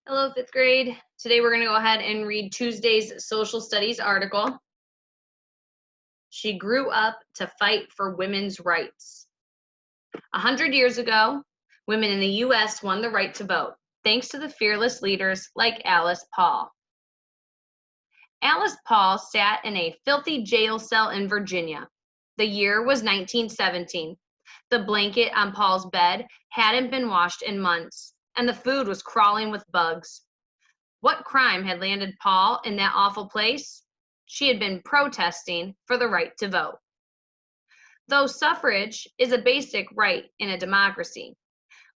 Hello, fifth grade. Today we're going to go ahead and read Tuesday's social studies article. She grew up to fight for women's rights. 100 years ago, women in the U.S. won the right to vote, thanks to the fearless leaders like Alice Paul. Alice Paul sat in a filthy jail cell in Virginia. The year was 1917. The blanket on Paul's bed hadn't been washed in months, and the food was crawling with bugs. What crime had landed Paul in that awful place? She had been protesting for the right to vote. Though suffrage is a basic right in a democracy,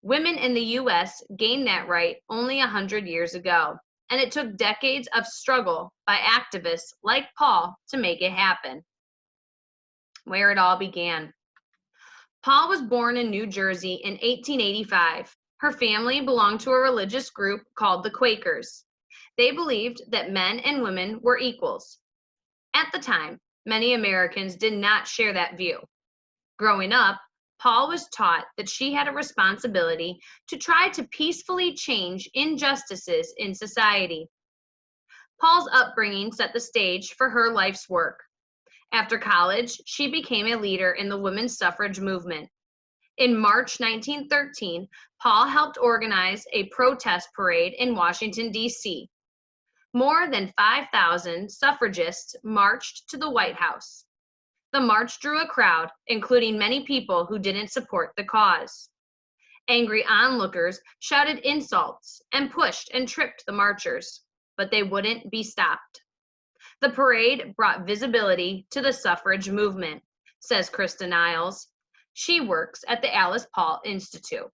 women in the U.S. gained that right only 100 years ago, and it took decades of struggle by activists like Paul to make it happen. Where it all began. Paul was born in New Jersey in 1885. Her family belonged to a religious group called the Quakers. They believed that men and women were equals. At the time, many Americans did not share that view. Growing up, Paul was taught that she had a responsibility to try to peacefully change injustices in society. Paul's upbringing set the stage for her life's work. After college, she became a leader in the women's suffrage movement. In March 1913, Paul helped organize a protest parade in Washington, D.C. More than 5,000 suffragists marched to the White House. The march drew a crowd, including many people who didn't support the cause. Angry onlookers shouted insults and pushed and tripped the marchers, but they wouldn't be stopped. The parade brought visibility to the suffrage movement, says Krista Niles. She works at the Alice Paul Institute.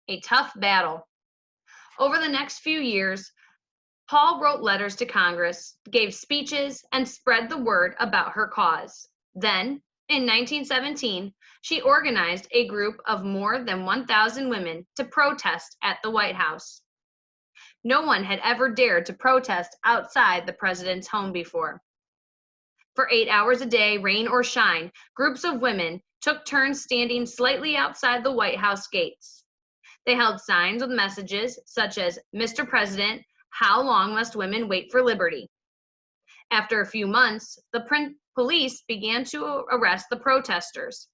A tough battle. Over the next few years, Paul wrote letters to Congress, gave speeches, and spread the word about her cause. Then, in 1917, she organized a group of more than 1,000 women to protest at the White House. No one had ever dared to protest outside the president's home before. For 8 hours a day, rain or shine, groups of women took turns standing slightly outside the White House gates. They held signs with messages such as, "Mr. President, how long must women wait for liberty?" After a few months, the police began to arrest the protesters.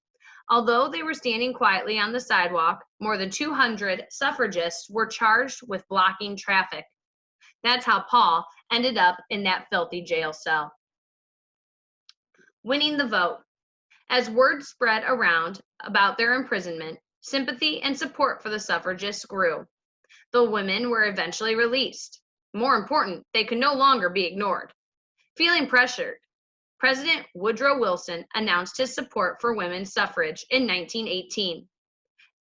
Although they were standing quietly on the sidewalk, more than 200 suffragists were charged with blocking traffic. That's how Paul ended up in that filthy jail cell. Winning the vote. As word spread around about their imprisonment, sympathy and support for the suffragists grew. The women were eventually released. More important, they could no longer be ignored. Feeling pressured, President Woodrow Wilson announced his support for women's suffrage in 1918.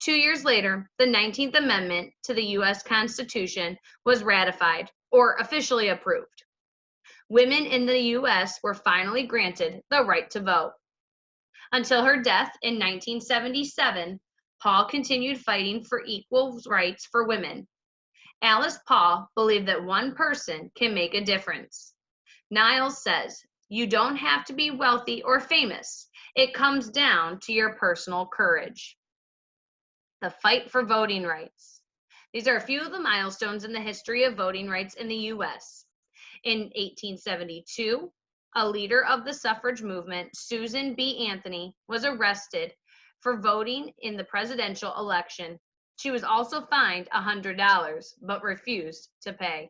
2 years later, the 19th Amendment to the U.S. Constitution was ratified, or officially approved. Women in the U.S. were finally granted the right to vote. Until her death in 1977, Paul continued fighting for equal rights for women. Alice Paul believed that one person can make a difference. Niles says, "You don't have to be wealthy or famous. It comes down to your personal courage." The fight for voting rights. These are a few of the milestones in the history of voting rights in the U.S. In 1872, a leader of the suffrage movement, Susan B. Anthony, was arrested for voting in the presidential election. She was also fined $100, but refused to pay.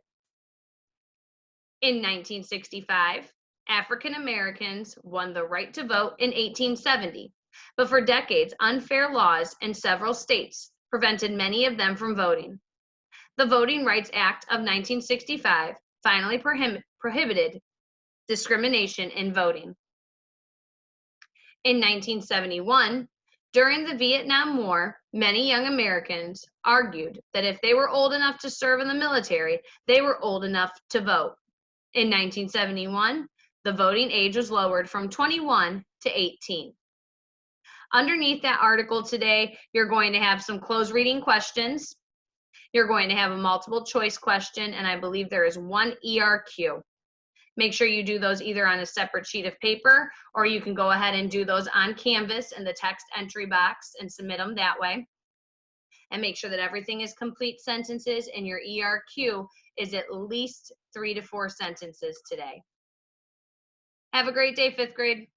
In 1965, African Americans won the right to vote in 1870, but for decades, unfair laws in several states prevented many of them from voting. The Voting Rights Act of 1965 finally prohibited discrimination in voting. In 1971, during the Vietnam War, many young Americans argued that if they were old enough to serve in the military, they were old enough to vote. In 1971, the voting age was lowered from 21 to 18. Underneath that article today, you're going to have some closed reading questions. You're going to have a multiple choice question, and I believe there is one ERQ. Make sure you do those either on a separate sheet of paper, or you can go ahead and do those on Canvas in the text entry box and submit them that way. and make sure that everything is complete sentences and your ERQ is at least 3 to 4 sentences today. Have a great day, 5th grade.